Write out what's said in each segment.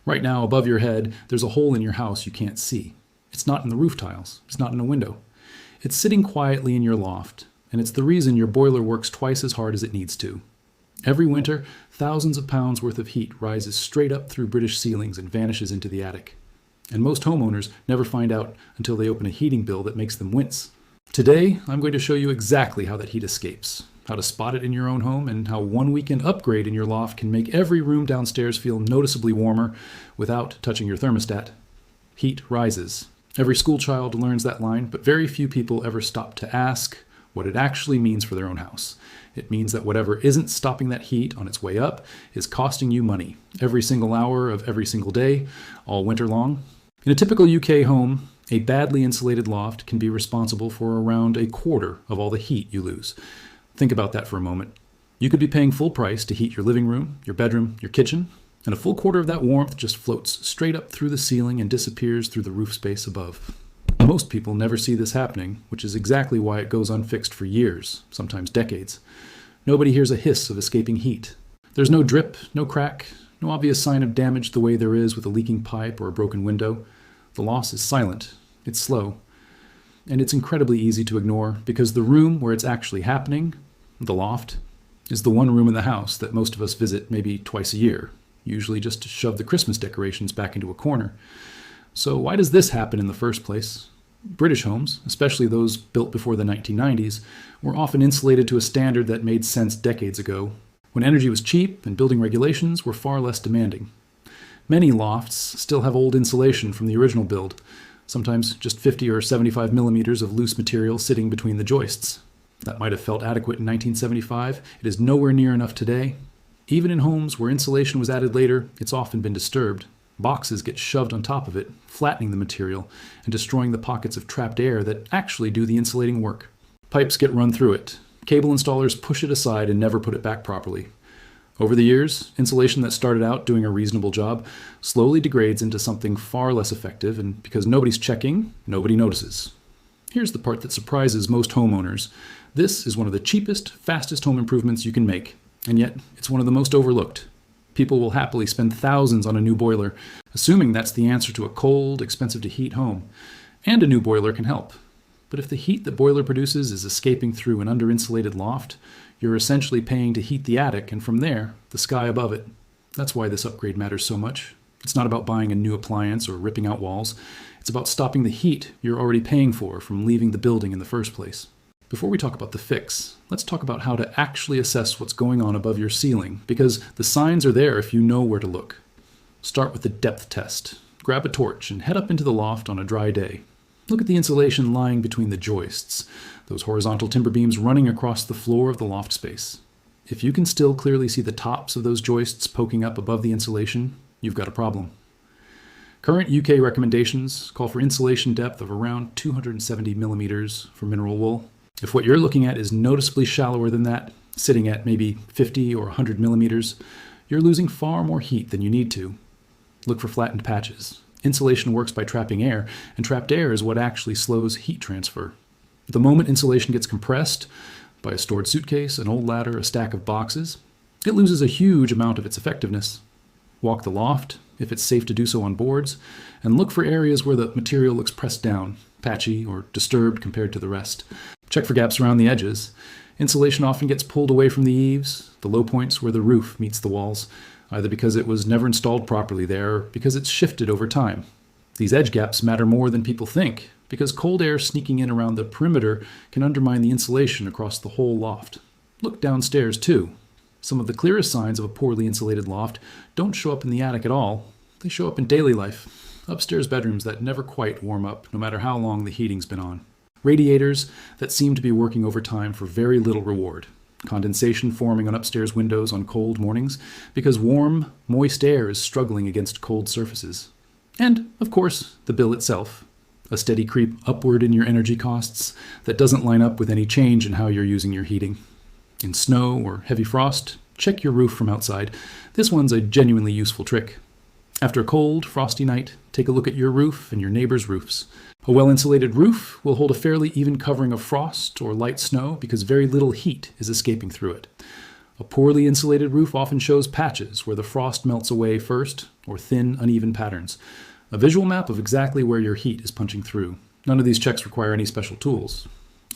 Right now, above your head, there's a hole in your house you can't see. It's not in the roof tiles. It's not in a window. It's sitting quietly in your loft, and it's the reason your boiler works twice as hard as it needs to. Every winter, thousands of pounds worth of heat rises straight up through British ceilings and vanishes into the attic. And most homeowners never find out until they open a heating bill that makes them wince. Today, I'm going to show you exactly how that heat escapes, how to spot it in your own home, and how one weekend upgrade in your loft can make every room downstairs feel noticeably warmer without touching your thermostat. Heat rises. Every schoolchild learns that line, but very few people ever stop to ask what it actually means for their own house. It means that whatever isn't stopping that heat on its way up is costing you money every single hour of every single day, all winter long. In a typical UK home, a badly insulated loft can be responsible for around a quarter of all the heat you lose. Think about that for a moment. You could be paying full price to heat your living room, your bedroom, your kitchen, and a full quarter of that warmth just floats straight up through the ceiling and disappears through the roof space above. Most people never see this happening, which is exactly why it goes unfixed for years, sometimes decades. Nobody hears a hiss of escaping heat. There's no drip, no crack, no obvious sign of damage the way there is with a leaking pipe or a broken window. The loss is silent, it's slow, and it's incredibly easy to ignore because the room where it's actually happening, the loft, is the one room in the house that most of us visit maybe twice a year, usually just to shove the Christmas decorations back into a corner. So why does this happen in the first place? British homes, especially those built before the 1990s, were often insulated to a standard that made sense decades ago, when energy was cheap and building regulations were far less demanding. Many lofts still have old insulation from the original build, sometimes just 50 or 75 millimeters of loose material sitting between the joists. That might have felt adequate in 1975. It is nowhere near enough today. Even in homes where insulation was added later, it's often been disturbed. Boxes get shoved on top of it, flattening the material and destroying the pockets of trapped air that actually do the insulating work. Pipes get run through it. Cable installers push it aside and never put it back properly. Over the years, insulation that started out doing a reasonable job slowly degrades into something far less effective, and because nobody's checking, nobody notices. Here's the part that surprises most homeowners. This is one of the cheapest, fastest home improvements you can make, and yet it's one of the most overlooked. People will happily spend thousands on a new boiler, assuming that's the answer to a cold, expensive-to-heat home. And a new boiler can help. But if the heat the boiler produces is escaping through an under-insulated loft, you're essentially paying to heat the attic and from there, the sky above it. That's why this upgrade matters so much. It's not about buying a new appliance or ripping out walls. It's about stopping the heat you're already paying for from leaving the building in the first place. Before we talk about the fix, let's talk about how to actually assess what's going on above your ceiling, because the signs are there if you know where to look. Start with the depth test. Grab a torch and head up into the loft on a dry day. Look at the insulation lying between the joists, those horizontal timber beams running across the floor of the loft space. If you can still clearly see the tops of those joists poking up above the insulation, you've got a problem. Current UK recommendations call for insulation depth of around 270 millimeters for mineral wool. If what you're looking at is noticeably shallower than that, sitting at maybe 50 or 100 millimeters, you're losing far more heat than you need to. Look for flattened patches. Insulation works by trapping air, and trapped air is what actually slows heat transfer. The moment insulation gets compressed by a stored suitcase, an old ladder, a stack of boxes, it loses a huge amount of its effectiveness. Walk the loft, if it's safe to do so on boards, and look for areas where the material looks pressed down, patchy, or disturbed compared to the rest. Check for gaps around the edges. Insulation often gets pulled away from the eaves, the low points where the roof meets the walls, either because it was never installed properly there or because it's shifted over time. These edge gaps matter more than people think, because cold air sneaking in around the perimeter can undermine the insulation across the whole loft. Look downstairs too. Some of the clearest signs of a poorly insulated loft don't show up in the attic at all. They show up in daily life. Upstairs bedrooms that never quite warm up, no matter how long the heating's been on. Radiators that seem to be working overtime for very little reward. Condensation forming on upstairs windows on cold mornings because warm, moist air is struggling against cold surfaces. And, of course, the bill itself. A steady creep upward in your energy costs that doesn't line up with any change in how you're using your heating. In snow or heavy frost, check your roof from outside. This one's a genuinely useful trick. After a cold, frosty night, take a look at your roof and your neighbor's roofs. A well-insulated roof will hold a fairly even covering of frost or light snow because very little heat is escaping through it. A poorly insulated roof often shows patches where the frost melts away first, or thin, uneven patterns. A visual map of exactly where your heat is punching through. None of these checks require any special tools.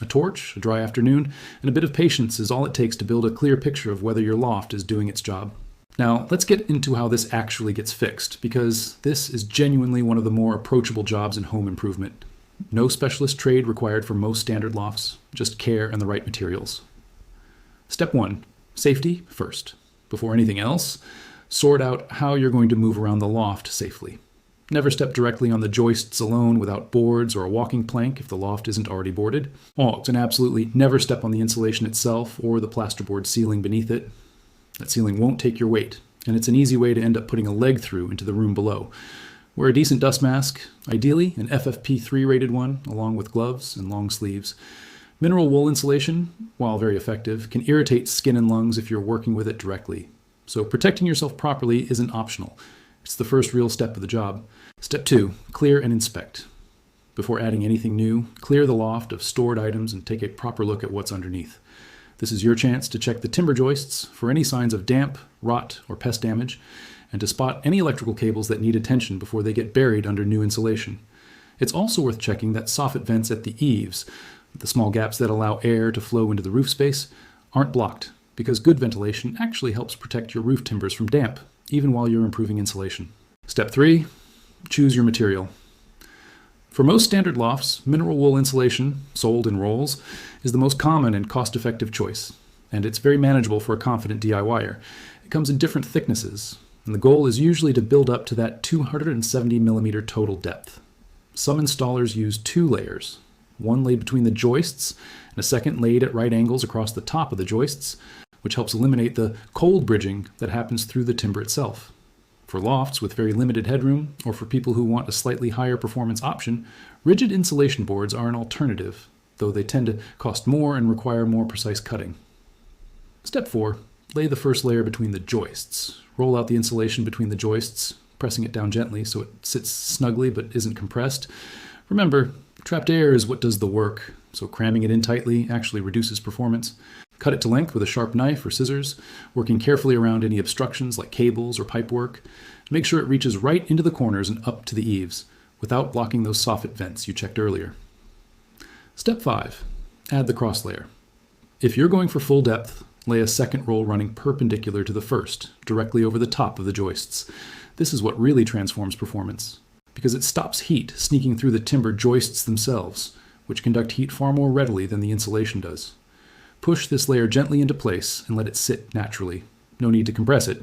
A torch, a dry afternoon, and a bit of patience is all it takes to build a clear picture of whether your loft is doing its job. Now, let's get into how this actually gets fixed, because this is genuinely one of the more approachable jobs in home improvement. No specialist trade required for most standard lofts, just care and the right materials. Step 1. Safety first. Before anything else, sort out how you're going to move around the loft safely. Never step directly on the joists alone without boards or a walking plank if the loft isn't already boarded. Oh, and absolutely never step on the insulation itself or the plasterboard ceiling beneath it. That ceiling won't take your weight, and it's an easy way to end up putting a leg through into the room below. Wear a decent dust mask, ideally an FFP3 rated one, along with gloves and long sleeves. Mineral wool insulation, while very effective, can irritate skin and lungs if you're working with it directly. So protecting yourself properly isn't optional. It's the first real step of the job. Step 2, clear and inspect. Before adding anything new, clear the loft of stored items and take a proper look at what's underneath. This is your chance to check the timber joists for any signs of damp, rot, or pest damage, and to spot any electrical cables that need attention before they get buried under new insulation. It's also worth checking that soffit vents at the eaves, the small gaps that allow air to flow into the roof space, aren't blocked, because good ventilation actually helps protect your roof timbers from damp, even while you're improving insulation. Step 3, choose your material. For most standard lofts, mineral wool insulation, sold in rolls, is the most common and cost-effective choice, and it's very manageable for a confident DIYer. It comes in different thicknesses, and the goal is usually to build up to that 270 millimeter total depth. Some installers use 2 layers, one laid between the joists and a second laid at right angles across the top of the joists, which helps eliminate the cold bridging that happens through the timber itself. For lofts with very limited headroom, or for people who want a slightly higher performance option, rigid insulation boards are an alternative, though they tend to cost more and require more precise cutting. Step 4. Lay the first layer between the joists. Roll out the insulation between the joists, pressing it down gently so it sits snugly but isn't compressed. Remember, trapped air is what does the work, so cramming it in tightly actually reduces performance. Cut it to length with a sharp knife or scissors, working carefully around any obstructions like cables or pipework. Make sure it reaches right into the corners and up to the eaves, without blocking those soffit vents you checked earlier. Step 5. Add the cross layer. If you're going for full depth, lay a second roll running perpendicular to the first, directly over the top of the joists. This is what really transforms performance, because it stops heat sneaking through the timber joists themselves, which conduct heat far more readily than the insulation does. Push this layer gently into place and let it sit naturally. No need to compress it.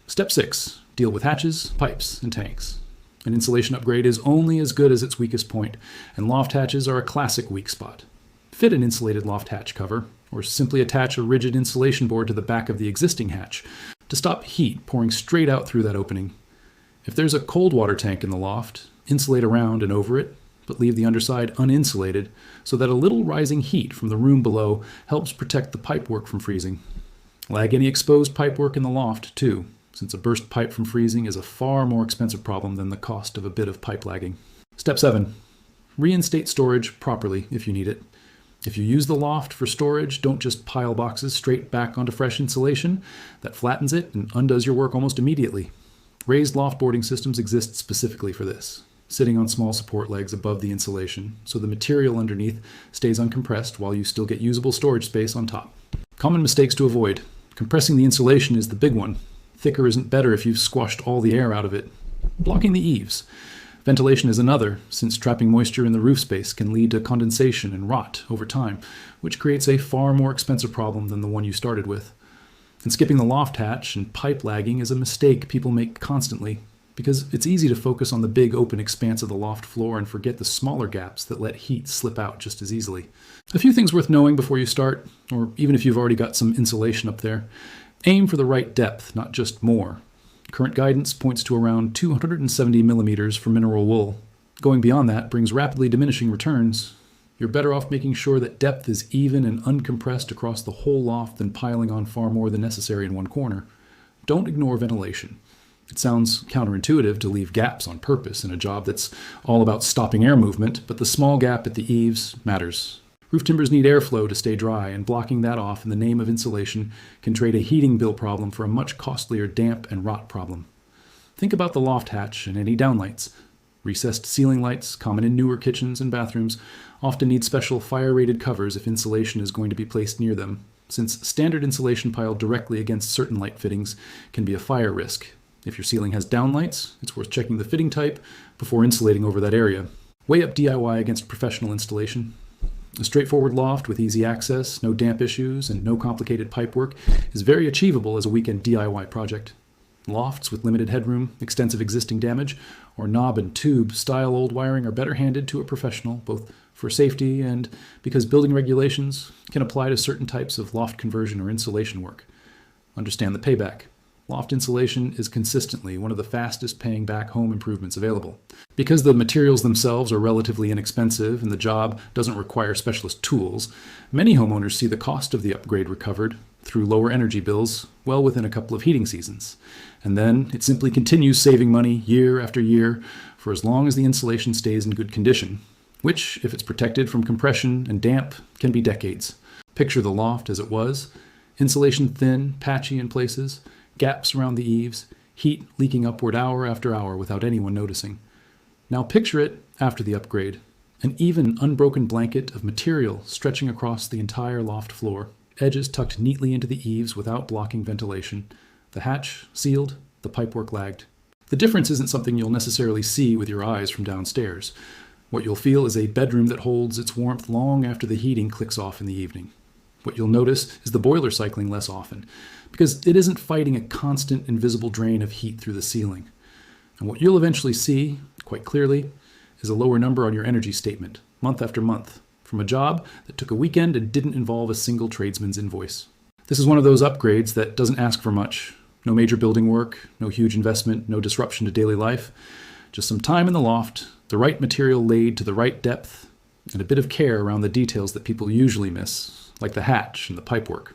Step 6. Deal with hatches, pipes, and tanks. An insulation upgrade is only as good as its weakest point, and loft hatches are a classic weak spot. Fit an insulated loft hatch cover, or simply attach a rigid insulation board to the back of the existing hatch to stop heat pouring straight out through that opening. If there's a cold water tank in the loft, insulate around and over it, but leave the underside uninsulated so that a little rising heat from the room below helps protect the pipework from freezing. Lag any exposed pipework in the loft, too, since a burst pipe from freezing is a far more expensive problem than the cost of a bit of pipe lagging. Step 7. Reinstate storage properly if you need it. If you use the loft for storage, don't just pile boxes straight back onto fresh insulation. That flattens it and undoes your work almost immediately. Raised loft boarding systems exist specifically for this, sitting on small support legs above the insulation, so the material underneath stays uncompressed while you still get usable storage space on top. Common mistakes to avoid. Compressing the insulation is the big one. Thicker isn't better if you've squashed all the air out of it. Blocking the eaves. Ventilation is another, since trapping moisture in the roof space can lead to condensation and rot over time, which creates a far more expensive problem than the one you started with. And skipping the loft hatch and pipe lagging is a mistake people make constantly, because it's easy to focus on the big open expanse of the loft floor and forget the smaller gaps that let heat slip out just as easily. A few things worth knowing before you start, or even if you've already got some insulation up there. Aim for the right depth, not just more. Current guidance points to around 270 millimeters for mineral wool. Going beyond that brings rapidly diminishing returns. You're better off making sure that depth is even and uncompressed across the whole loft than piling on far more than necessary in one corner. Don't ignore ventilation. It sounds counterintuitive to leave gaps on purpose in a job that's all about stopping air movement, but the small gap at the eaves matters. Roof timbers need airflow to stay dry, and blocking that off in the name of insulation can trade a heating bill problem for a much costlier damp and rot problem. Think about the loft hatch and any downlights. Recessed ceiling lights, common in newer kitchens and bathrooms, often need special fire-rated covers if insulation is going to be placed near them, since standard insulation piled directly against certain light fittings can be a fire risk. If your ceiling has downlights, it's worth checking the fitting type before insulating over that area. Weigh up DIY against professional installation. A straightforward loft with easy access, no damp issues, and no complicated pipework is very achievable as a weekend DIY project. Lofts with limited headroom, extensive existing damage, or knob and tube style old wiring are better handed to a professional, both for safety and because building regulations can apply to certain types of loft conversion or insulation work. Understand the payback. Loft insulation is consistently one of the fastest paying back home improvements available. Because the materials themselves are relatively inexpensive and the job doesn't require specialist tools, many homeowners see the cost of the upgrade recovered through lower energy bills well within a couple of heating seasons. And then it simply continues saving money year after year for as long as the insulation stays in good condition, which, if it's protected from compression and damp, can be decades. Picture the loft as it was: insulation thin, patchy in places, gaps around the eaves, heat leaking upward hour after hour without anyone noticing. Now picture it after the upgrade: an even, unbroken blanket of material stretching across the entire loft floor, edges tucked neatly into the eaves without blocking ventilation, the hatch sealed, the pipework lagged. The difference isn't something you'll necessarily see with your eyes from downstairs. What you'll feel is a bedroom that holds its warmth long after the heating clicks off in the evening. What you'll notice is the boiler cycling less often, because it isn't fighting a constant invisible drain of heat through the ceiling. And what you'll eventually see, quite clearly, is a lower number on your energy statement, month after month, from a job that took a weekend and didn't involve a single tradesman's invoice. This is one of those upgrades that doesn't ask for much. No major building work, no huge investment, no disruption to daily life. Just some time in the loft, the right material laid to the right depth, and a bit of care around the details that people usually miss, like the hatch and the pipework.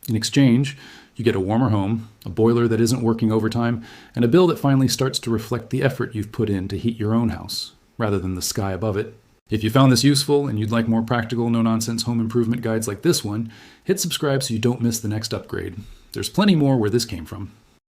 In exchange, you get a warmer home, a boiler that isn't working overtime, and a bill that finally starts to reflect the effort you've put in to heat your own house, rather than the sky above it. If you found this useful and you'd like more practical, no-nonsense home improvement guides like this one, hit subscribe so you don't miss the next upgrade. There's plenty more where this came from.